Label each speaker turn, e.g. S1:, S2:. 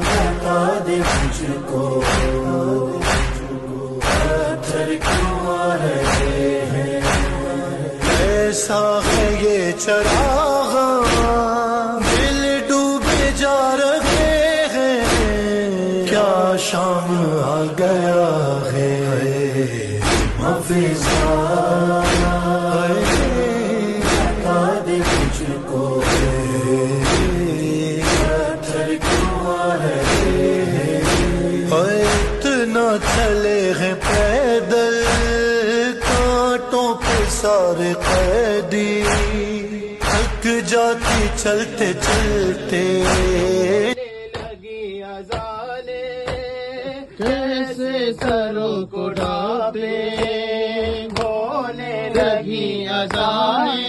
S1: بتا دے مجھ کو پتھر کیوں آ رہے ہیں، ایسا ہے یہ چراغ دل ڈوبے جا رہے ہیں، کیا شام آ گیا ہے مفیزا، بتا دے مجھ کو پتھر کیوں آ رہے ہیں، اتنا چلے ہیں پیدل کانٹوں پہ سارے قیدی، تھک جاتی چلتے چلتے،
S2: لگی اذانے کیسے سروں کو ڈھانپے، ہونے لگی اذانے